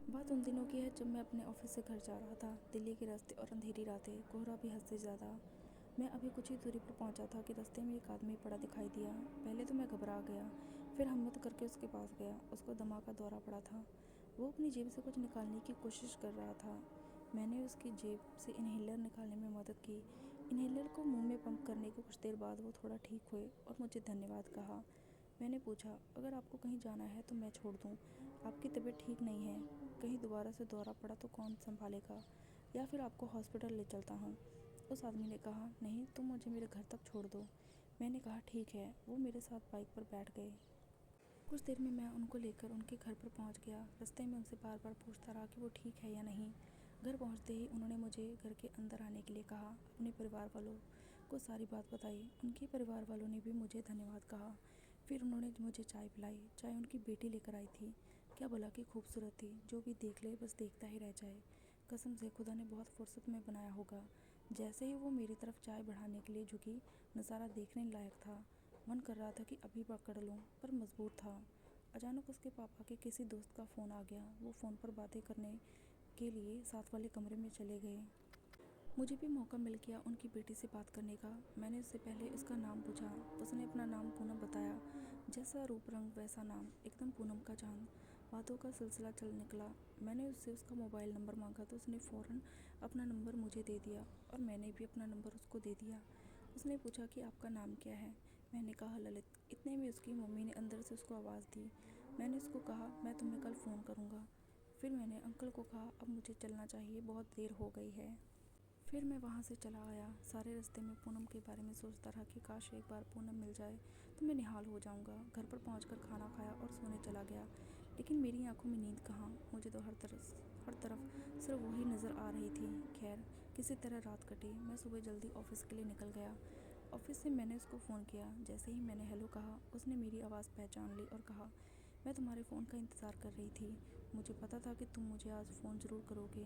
बात उन दिनों की है जब मैं अपने ऑफिस से घर जा रहा था। दिल्ली के रास्ते और अंधेरी रातें, कोहरा भी हद से ज़्यादा। मैं अभी कुछ ही दूरी पर पहुंचा था कि रास्ते में एक आदमी पड़ा दिखाई दिया। पहले तो मैं घबरा गया, फिर हिम्मत करके उसके पास गया। उसको दमा का दौरा पड़ा था। वो अपनी जेब से कुछ निकालने की कोशिश कर रहा था। मैंने उसकी जेब से इन्हेलर निकालने में मदद की। इन्हेलर को मुंह में पंप करने के कुछ देर बाद वो थोड़ा ठीक हुए और मुझे धन्यवाद कहा। मैंने पूछा, अगर आपको कहीं जाना है तो मैं छोड़ दूँ? आपकी तबीयत ठीक नहीं है, कहीं दोबारा से दौरा पड़ा तो कौन संभालेगा, या फिर आपको हॉस्पिटल ले चलता हूँ? उस आदमी ने कहा, नहीं, तुम मुझे मेरे घर तक छोड़ दो। मैंने कहा, ठीक है। वो मेरे साथ बाइक पर बैठ गए। कुछ देर में मैं उनको लेकर उनके घर पर पहुंच गया। रास्ते में उनसे बार बार पूछता रहा कि वो ठीक है या नहीं। घर पहुंचते ही उन्होंने मुझे घर के अंदर आने के लिए कहा। अपने परिवार वालों को सारी बात बताई। उनके परिवार वालों ने भी मुझे धन्यवाद कहा। फिर उन्होंने मुझे चाय पिलाई। चाय उनकी बेटी लेकर आई थी। क्या भला की खूबसूरत थी, जो भी देख ले बस देखता ही रह जाए। कसम से खुदा ने बहुत फुर्सत में बनाया होगा। जैसे ही वो मेरी तरफ चाय बढ़ाने के लिए झुकी, नज़ारा देखने लायक था। मन कर रहा था कि अभी पकड़ लूं, पर मजबूर था। अचानक उसके पापा के किसी दोस्त का फ़ोन आ गया। वो फ़ोन पर बातें करने के लिए साथ वाले कमरे में चले गए। मुझे भी मौका मिल गया उनकी बेटी से बात करने का। मैंने उससे पहले उसका नाम पूछा। उसने अपना नाम पूनम बताया। जैसा रूप रंग वैसा नाम, एकदम पूनम का चांद। बातों का सिलसिला चल निकला। मैंने उससे उसका मोबाइल नंबर मांगा तो उसने फ़ौरन अपना नंबर मुझे दे दिया और मैंने भी अपना नंबर उसको दे दिया। उसने पूछा कि आपका नाम क्या है? मैंने कहा, ललित। इतने में उसकी मम्मी ने अंदर से उसको आवाज़ दी। मैंने उसको कहा, मैं तुम्हें कल फ़ोन करूँगा। फिर मैंने अंकल को कहा, अब मुझे चलना चाहिए, बहुत देर हो गई है। फिर मैं वहाँ से चला आया। सारे रास्ते में पूनम के बारे में सोचता रहा कि काश एक बार पूनम मिल जाए तो मैं निहाल हो जाऊँगा। घर पर पहुँचकर खाना खाया और सोने चला गया। लेकिन मेरी आंखों में नींद कहाँ। मुझे तो हर तरफ सिर्फ वही नज़र आ रही थी। खैर, किसी तरह रात कटी। मैं सुबह जल्दी ऑफिस के लिए निकल गया। ऑफिस से मैंने उसको फ़ोन किया। जैसे ही मैंने हेलो कहा, उसने मेरी आवाज़ पहचान ली और कहा, मैं तुम्हारे फ़ोन का इंतज़ार कर रही थी। मुझे पता था कि तुम मुझे आज फ़ोन ज़रूर करोगे।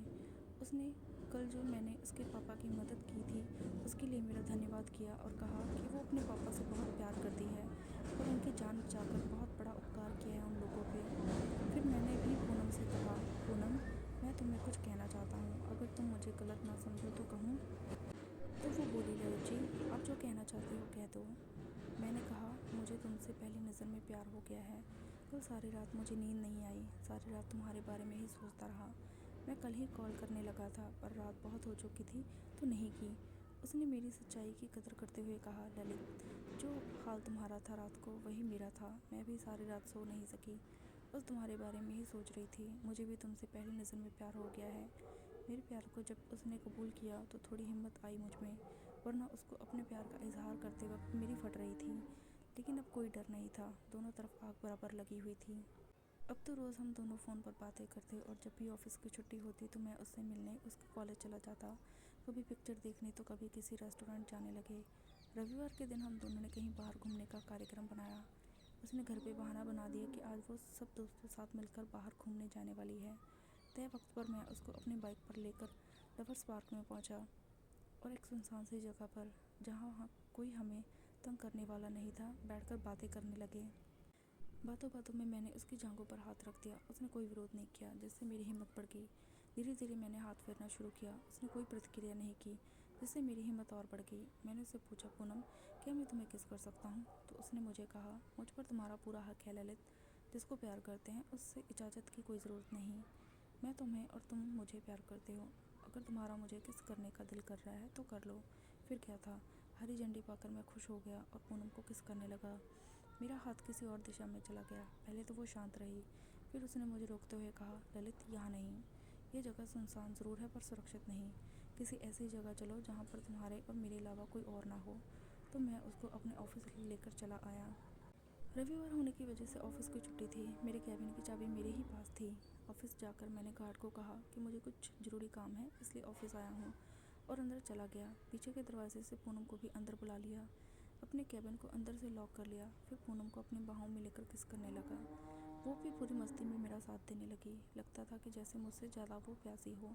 उसने कल जो मैंने उसके पापा की मदद की थी उसके लिए मेरा धन्यवाद किया और कहा कि वो अपने पापा से बहुत प्यार करती है और उनकी जान बचाकर बहुत बड़ा उपकार किया है उन लोगों पे। फिर मैंने भी पूनम से कहा, पूनम, मैं तुम्हें कुछ कहना चाहता हूँ, अगर तुम मुझे गलत ना समझो तो कहूँ? तो वो बोली, ललित जी, आप जो कहना चाहती हो कह दो। मैंने कहा, मुझे तुमसे पहली नज़र में प्यार हो गया है। कल सारी रात मुझे नींद नहीं आई। सारी रात तुम्हारे बारे में ही सोचता रहा। मैं कल ही कॉल करने लगा था, पर रात बहुत हो चुकी थी तो नहीं की। उसने मेरी सच्चाई की कदर करते हुए कहा, ललित, जो हाल तुम्हारा था रात को वही मेरा था। मैं भी सारी रात सो नहीं सकी, बस तुम्हारे बारे में ही सोच रही थी। मुझे भी तुमसे पहली नज़र में प्यार हो गया है। मेरे प्यार को जब उसने कबूल किया तो थोड़ी हिम्मत आई मुझ में, वरना उसको अपने प्यार का इजहार करते वक्त मेरी फट रही थी। लेकिन अब कोई डर नहीं था। दोनों तरफ आग बराबर लगी हुई थी। अब तो रोज़ हम दोनों फ़ोन पर बातें करते और जब भी ऑफिस की छुट्टी होती तो मैं उससे मिलने उसके कॉलेज चला जाता। कभी पिक्चर देखने तो कभी किसी रेस्टोरेंट जाने लगे। रविवार के दिन हम दोनों ने कहीं बाहर घूमने का कार्यक्रम बनाया। उसने घर पे बहाना बना दिया कि आज वो सब दोस्तों साथ मिलकर बाहर घूमने जाने वाली है। तय वक्त पर मैं उसको अपनी बाइक पर लेकर लवर्स पार्क में पहुंचा और एक सुनसान सी जगह पर, जहाँ कोई हमें तंग करने वाला नहीं था, बैठकर बातें करने लगे। बातों बातों में मैंने उसकी जांघों पर हाथ रख दिया। उसने कोई विरोध नहीं किया, जिससे मेरी हिम्मत बढ़ गई। धीरे धीरे मैंने हाथ फेरना शुरू किया। उसने कोई प्रतिक्रिया नहीं की, जिससे मेरी हिम्मत और बढ़ गई। मैंने उससे पूछा, पूनम, क्या मैं तुम्हें किस कर सकता हूँ? तो उसने मुझे कहा, मुझ पर तुम्हारा पूरा हक है ललित। जिसको प्यार करते हैं उससे इजाज़त की कोई ज़रूरत नहीं। मैं तुम्हें और तुम मुझे प्यार करते हो। अगर तुम्हारा मुझे किस करने का दिल कर रहा है तो कर लो। फिर क्या था। हरी झंडी पाकर मैं खुश हो गया और पूनम को किस करने लगा। मेरा हाथ किसी और दिशा में चला गया। पहले तो वो शांत रही, फिर उसने मुझे रोकते हुए कहा, ललित, यहाँ नहीं। ये जगह सुनसान ज़रूर है पर सुरक्षित नहीं। किसी ऐसी जगह चलो जहाँ पर तुम्हारे और मेरे अलावा कोई और ना हो। तो मैं उसको अपने ऑफिस लेकर चला आया। रविवार होने की वजह से ऑफिस की छुट्टी थी। मेरे कैबिन की चाबी मेरे ही पास थी। ऑफिस जाकर मैंने गार्ड को कहा कि मुझे कुछ ज़रूरी काम है, इसलिए ऑफिस आया हूँ, और अंदर चला गया। पीछे के दरवाजे से पूनम को भी अंदर बुला लिया। अपने कैबिन को अंदर से लॉक कर लिया। फिर पूनम को अपनी बाहों में लेकर किस करने लगा। वो भी पूरी मस्ती में मेरा साथ देने लगी। लगता था कि जैसे मुझसे ज़्यादा वो प्यासी हो।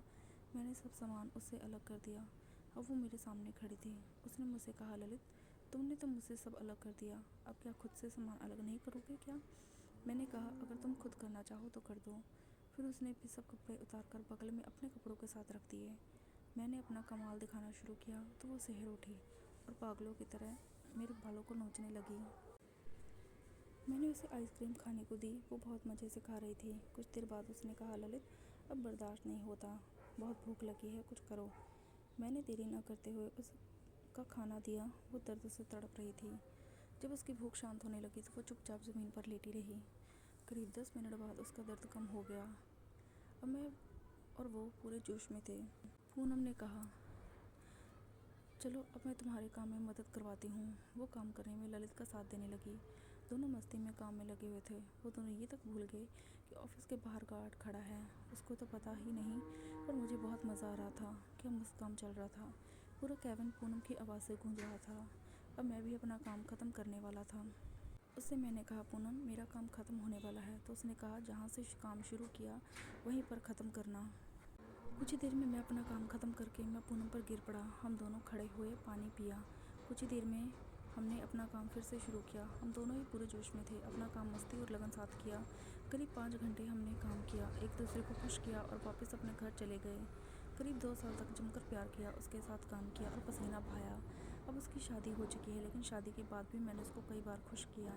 मैंने सब सामान उससे अलग कर दिया। अब वो मेरे सामने खड़ी थी। उसने मुझसे कहा, ललित, तुमने तो मुझसे सब अलग कर दिया, अब क्या खुद से सामान अलग नहीं करोगे क्या? मैंने कहा, अगर तुम खुद करना चाहो तो कर दो। फिर उसने भी सब कपड़े उतार कर बगल में अपने कपड़ों के साथ रख दिए। मैंने अपना कमाल दिखाना शुरू किया तो वो शहर उठी और पागलों की तरह मेरे बालों को नोचने लगी। मैंने उसे आइसक्रीम खाने को दी। वो बहुत मज़े से खा रही थी। कुछ देर बाद उसने कहा, ललित अब बर्दाश्त नहीं होता, बहुत भूख लगी है, कुछ करो। मैंने देरी न करते हुए उसका खाना दिया। वो दर्द से तड़प रही थी। जब उसकी भूख शांत होने लगी तो वो चुपचाप ज़मीन पर लेटी रही। करीब 10 मिनट बाद उसका दर्द कम हो गया। अब मैं और वो पूरे जोश में थे। पूनम ने कहा, चलो अब मैं तुम्हारे काम में मदद करवाती हूँ। वो काम करने में ललित का साथ देने लगी। दोनों मस्ती में काम में लगे हुए थे। वो दोनों ये तक भूल गए कि ऑफिस के बाहर गार्ड खड़ा है। उसको तो पता ही नहीं, पर मुझे बहुत मज़ा आ रहा था कि मस्त काम चल रहा था। पूरा केबिन पूनम की आवाज़ से गूंज रहा था। अब मैं भी अपना काम ख़त्म करने वाला था। उससे मैंने कहा, पूनम मेरा काम ख़त्म होने वाला है। तो उसने कहा, जहाँ से काम शुरू किया वहीं पर ख़त्म करना। कुछ ही देर में मैं अपना काम ख़त्म करके मैं पूनम पर गिर पड़ा। हम दोनों खड़े हुए, पानी पिया। कुछ ही देर में हमने अपना काम फिर से शुरू किया। हम दोनों ही पूरे जोश में थे। अपना काम मस्ती और लगन साथ किया। करीब 5 घंटे हमने काम किया, एक दूसरे को खुश किया और वापस अपने घर चले गए। करीब 2 साल तक जमकर प्यार किया, उसके साथ काम किया और पसीना बहाया। अब उसकी शादी हो चुकी है, लेकिन शादी के बाद भी मैंने उसको कई बार खुश किया।